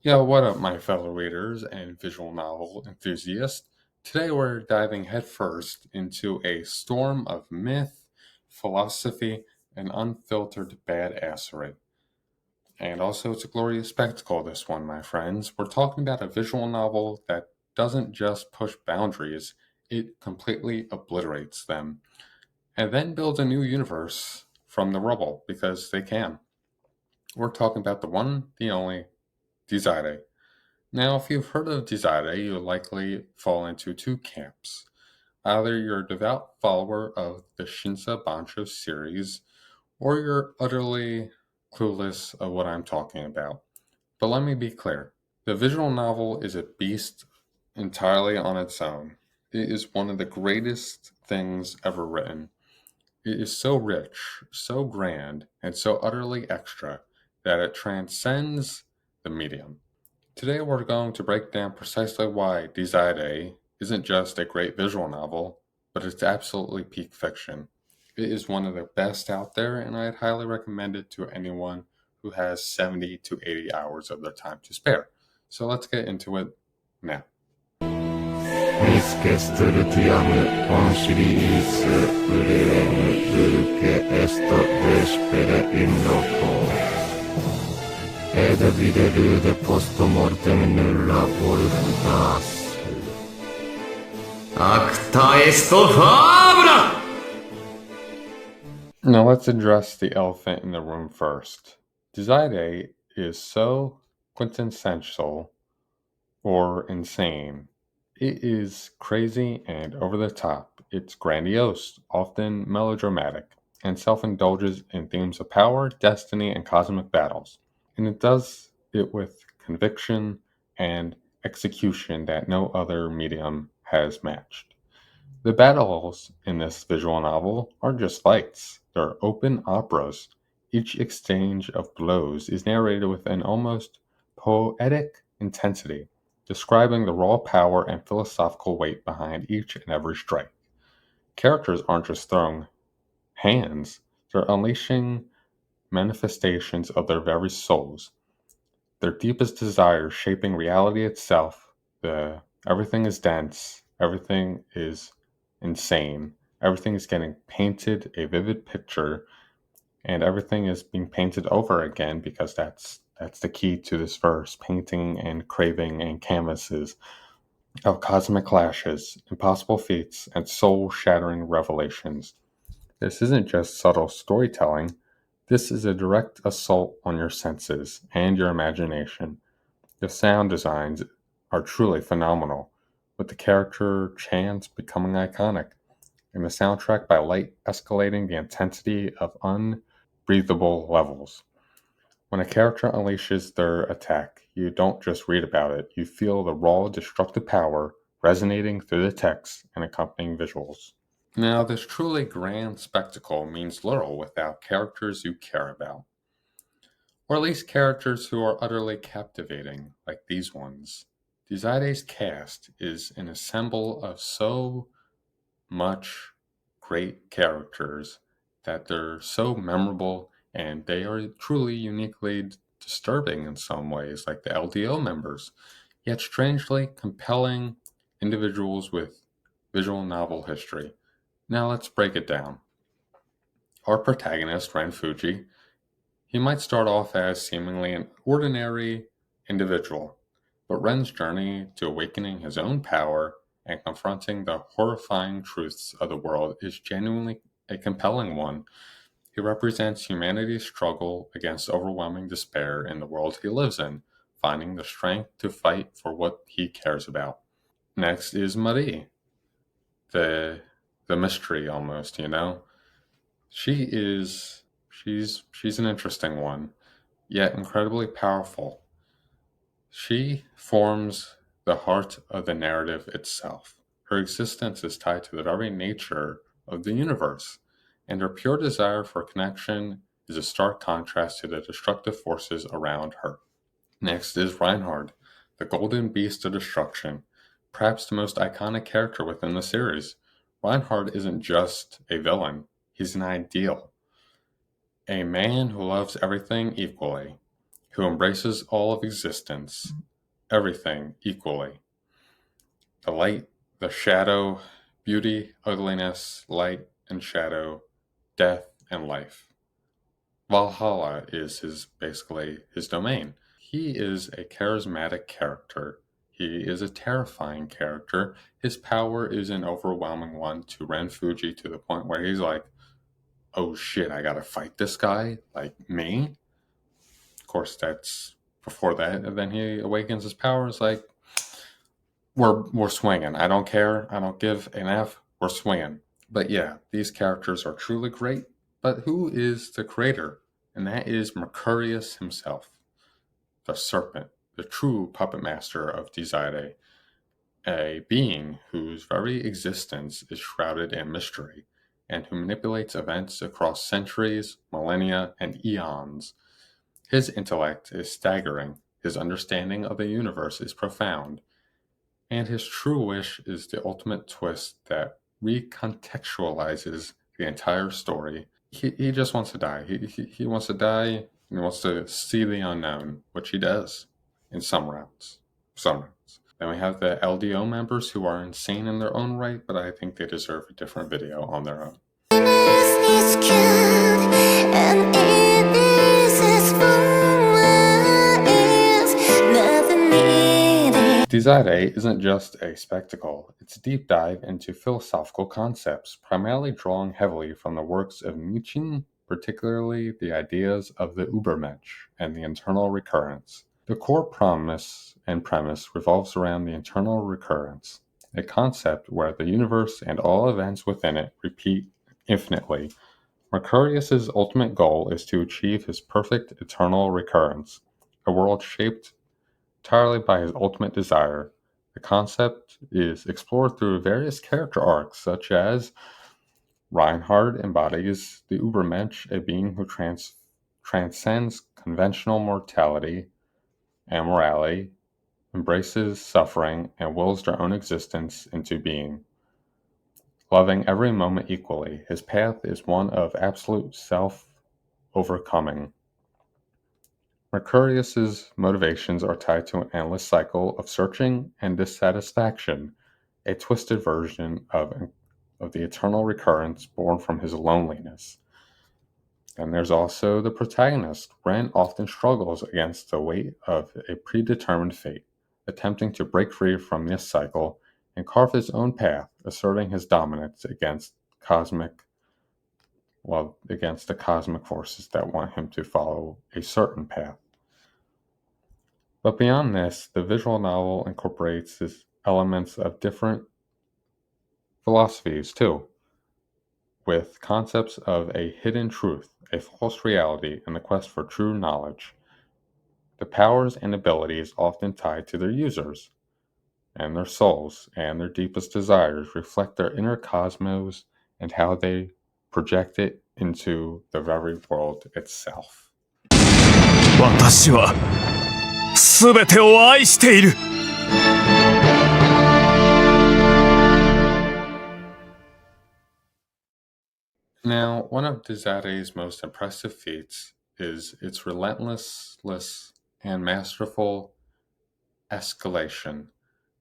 Yo, what up, my fellow readers and visual novel enthusiasts? Today we're diving headfirst into a storm of myth, philosophy, and unfiltered badassery. And also, it's a glorious spectacle, this one, my friends. We're talking about a visual novel that doesn't just push boundaries, it completely obliterates them, and then builds a new universe from the rubble, because they can. We're talking about the one, the only, Desire. Now, if you've heard of Desire, you'll likely fall into two camps. Either you're a devout follower of the Shinsa Bancho series, or you're utterly clueless of what I'm talking about. But let me be clear, the visual novel is a beast entirely on its own. It is one of the greatest things ever written. It is so rich, so grand, and so utterly extra that it transcends the medium. Today we're going to break down precisely why Desire isn't just a great visual novel, but it's absolutely peak fiction. It is one of the best out there, and I'd highly recommend it to anyone who has 70 to 80 hours of their time to spare. So let's get into it now. Miss Kesteltiam on series Unveiling Dulce esto despede indoco. Ed viderude postmortem nulla voluntas. Acta est fabra! Now let's address the elephant in the room first. Desire is so quintessential or insane. It is crazy and over the top. It's grandiose, often melodramatic, and self indulges in themes of power, destiny, and cosmic battles. And it does it with conviction and execution that no other medium has matched. The battles in this visual novel aren't just fights, they're open operas. Each exchange of blows is narrated with an almost poetic intensity, describing the raw power and philosophical weight behind each and every strike. Characters aren't just throwing hands, they're unleashing manifestations of their very souls, their deepest desires shaping reality itself. Everything is dense, everything is insane, everything is getting painted a vivid picture, and everything is being painted over again because that's the key to this verse: painting and craving and canvases of cosmic clashes, impossible feats, and soul-shattering revelations. This isn't just subtle storytelling. This is a direct assault on your senses and your imagination. The sound designs are truly phenomenal, with the character chants becoming iconic, and the soundtrack by light escalating the intensity of unbreathable levels. When a character unleashes their attack, you don't just read about it, you feel the raw, destructive power resonating through the text and accompanying visuals. Now, this truly grand spectacle means little without characters you care about, or at least characters who are utterly captivating, like these ones. Desire's cast is an ensemble of so much great characters that they're so memorable and they are truly uniquely disturbing in some ways, like the LDO members, yet strangely compelling individuals with visual novel history. Now let's break it down. Our protagonist, Ren Fuji, he might start off as seemingly an ordinary individual, but Ren's journey to awakening his own power and confronting the horrifying truths of the world is genuinely a compelling one. He represents humanity's struggle against overwhelming despair in the world he lives in, finding the strength to fight for what he cares about. Next is Marie, the the mystery almost, you know. She's an interesting one, yet incredibly powerful. She forms the heart of the narrative itself. Her existence is tied to the very nature of the universe, and her pure desire for connection is a stark contrast to the destructive forces around her. Next is Reinhard, the golden beast of destruction, perhaps the most iconic character within the series. Reinhard isn't just a villain, he's an ideal. A man who loves everything equally, who embraces all of existence, everything equally. The light, the shadow, beauty, ugliness, light and shadow, death and life. Valhalla is basically his domain. He is a charismatic character. He is a terrifying character. His power is an overwhelming one to Ren Fuji to the point where he's like, oh shit, I gotta fight this guy? Like me? Of course, that's before that. And then he awakens his powers like, we're swinging. I don't care. I don't give an F. We're swinging. But yeah, these characters are truly great. But who is the creator? And that is Mercurius himself, the serpent, the true puppet master of Desire, a being whose very existence is shrouded in mystery, and who manipulates events across centuries, millennia, and eons. His intellect is staggering, his understanding of the universe is profound, and his true wish is the ultimate twist that recontextualizes the entire story. He just wants to die. He wants to die, and he wants to see the unknown, which he does in some rounds. Some rounds. Then we have the LDO members who are insane in their own right, but I think they deserve a different video on their own. Desire isn't just a spectacle, it's a deep dive into philosophical concepts, primarily drawing heavily from the works of Nietzsche, particularly the ideas of the Übermensch and the internal recurrence. The core premise revolves around the internal recurrence, a concept where the universe and all events within it repeat infinitely. Mercurius's ultimate goal is to achieve his perfect eternal recurrence, a world shaped entirely by his ultimate desire. The concept is explored through various character arcs, such as Reinhard embodies the Übermensch, a being who transcends conventional mortality and morality, embraces suffering, and wills their own existence into being. Loving every moment equally, his path is one of absolute self-overcoming. Mercurius's motivations are tied to an endless cycle of searching and dissatisfaction, a twisted version of the eternal recurrence born from his loneliness. And there's also the protagonist. Ren often struggles against the weight of a predetermined fate, attempting to break free from this cycle and carve his own path, asserting his dominance against the cosmic forces that want him to follow a certain path. But beyond this, the visual novel incorporates elements of different philosophies too, with concepts of a hidden truth, a false reality, and the quest for true knowledge. The powers and abilities often tied to their users, and their souls, and their deepest desires reflect their inner cosmos and how they project it into the very world itself. 私は全てを愛している。Now, one of Desire's most impressive feats is its relentless and masterful escalation.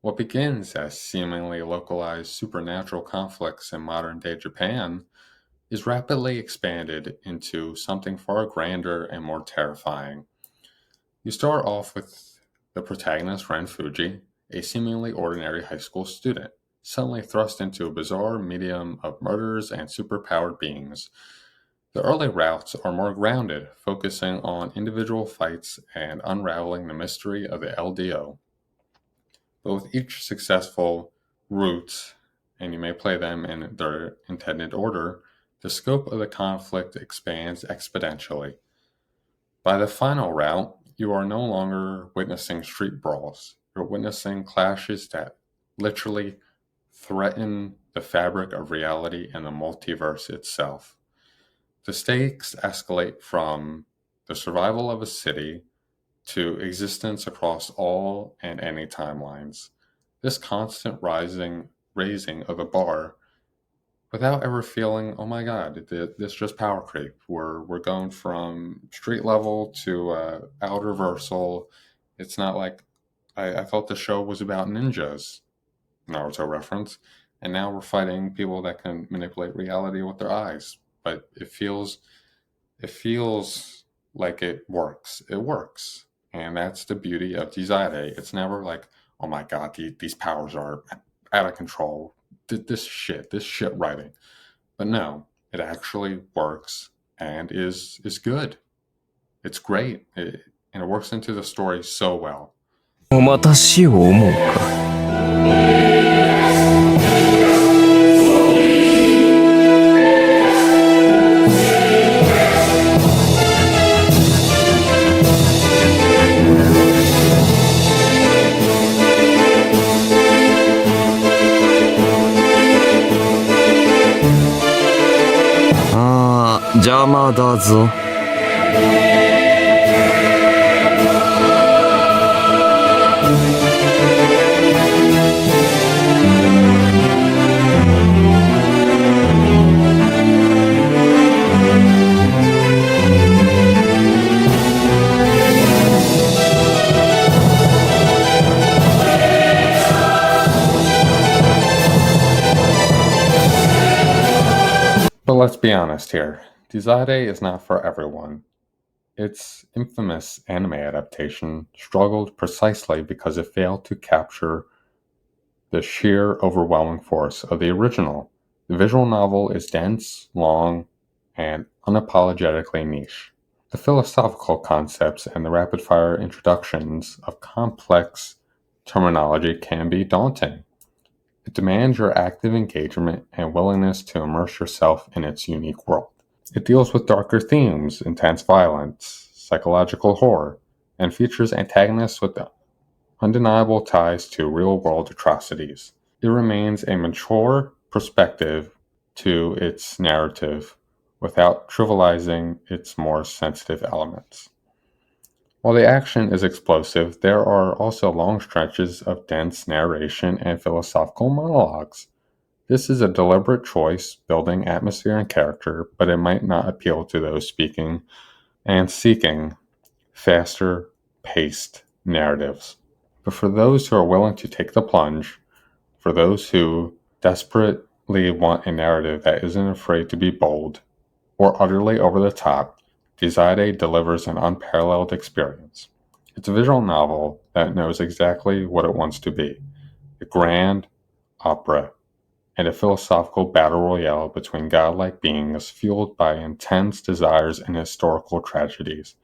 What begins as seemingly localized supernatural conflicts in modern-day Japan is rapidly expanded into something far grander and more terrifying. You start off with the protagonist, Ren Fuji, a seemingly ordinary high school student, suddenly thrust into a bizarre medium of murders and superpowered beings. The early routes are more grounded, focusing on individual fights and unraveling the mystery of the LDO. But with each successful route, and you may play them in their intended order, the scope of the conflict expands exponentially. By the final route, you are no longer witnessing street brawls. You're witnessing clashes that literally threaten the fabric of reality and the multiverse itself. The stakes escalate from the survival of a city to existence across all and any timelines. This constant raising of the bar without ever feeling, oh my god, this just power creep. We're going from street level to out reversal. It's not like I thought the show was about ninjas, Naruto reference, and now we're fighting people that can manipulate reality with their eyes. But it feels like it works. It works, and that's the beauty of Desire. It's never like, oh my god, these powers are out of control. This shit writing. But no, it actually works and is good. It's great, and it works into the story so well. また死を思うか。ああ、邪魔だぞ。But let's be honest here. Desire is not for everyone. Its infamous anime adaptation struggled precisely because it failed to capture the sheer overwhelming force of the original. The visual novel is dense, long, and unapologetically niche. The philosophical concepts and the rapid fire introductions of complex terminology can be daunting. It demands your active engagement and willingness to immerse yourself in its unique world. It deals with darker themes, intense violence, psychological horror, and features antagonists with undeniable ties to real world atrocities. It remains a mature perspective to its narrative without trivializing its more sensitive elements. While the action is explosive, there are also long stretches of dense narration and philosophical monologues. This is a deliberate choice, building atmosphere and character, but it might not appeal to those speaking and seeking faster paced narratives. But for those who are willing to take the plunge, for those who desperately want a narrative that isn't afraid to be bold or utterly over the top, Desire delivers an unparalleled experience. It's a visual novel that knows exactly what it wants to be: a grand opera and a philosophical battle royale between godlike beings fueled by intense desires and historical tragedies.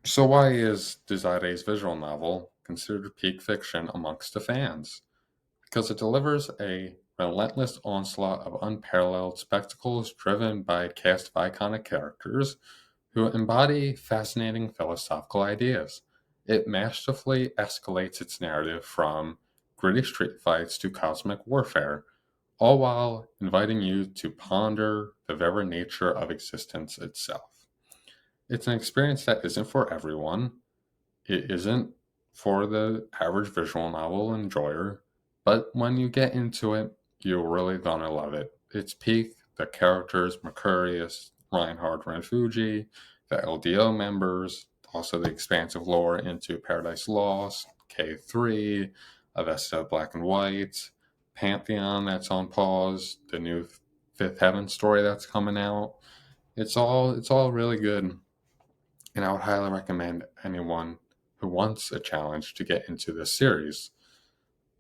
So why is Desire's visual novel considered peak fiction amongst the fans? Because it delivers a relentless onslaught of unparalleled spectacles driven by a cast of iconic characters who embody fascinating philosophical ideas. It masterfully escalates its narrative from gritty street fights to cosmic warfare, all while inviting you to ponder the very nature of existence itself. It's an experience that isn't for everyone. It isn't for the average visual novel enjoyer, but when you get into it, you're really gonna love it. It's peak, the characters, Mercurius, Reinhard Ranfuji, the LDO members, also the expansive lore into Paradise Lost, K3, Avesta Black and White, Pantheon that's on pause, the new Fifth Heaven story that's coming out. It's all really good, and I would highly recommend anyone who wants a challenge to get into this series.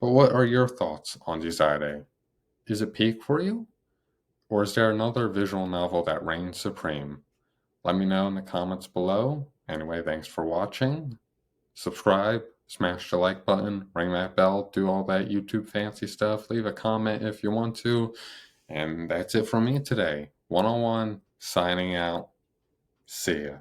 But what are your thoughts on Desire? Is it peak for you? Or is there another visual novel that reigns supreme? Let me know in the comments below. Anyway, thanks for watching. Subscribe, smash the like button, ring that bell, do all that YouTube fancy stuff. Leave a comment if you want to. And that's it from me today. 101, signing out. See ya.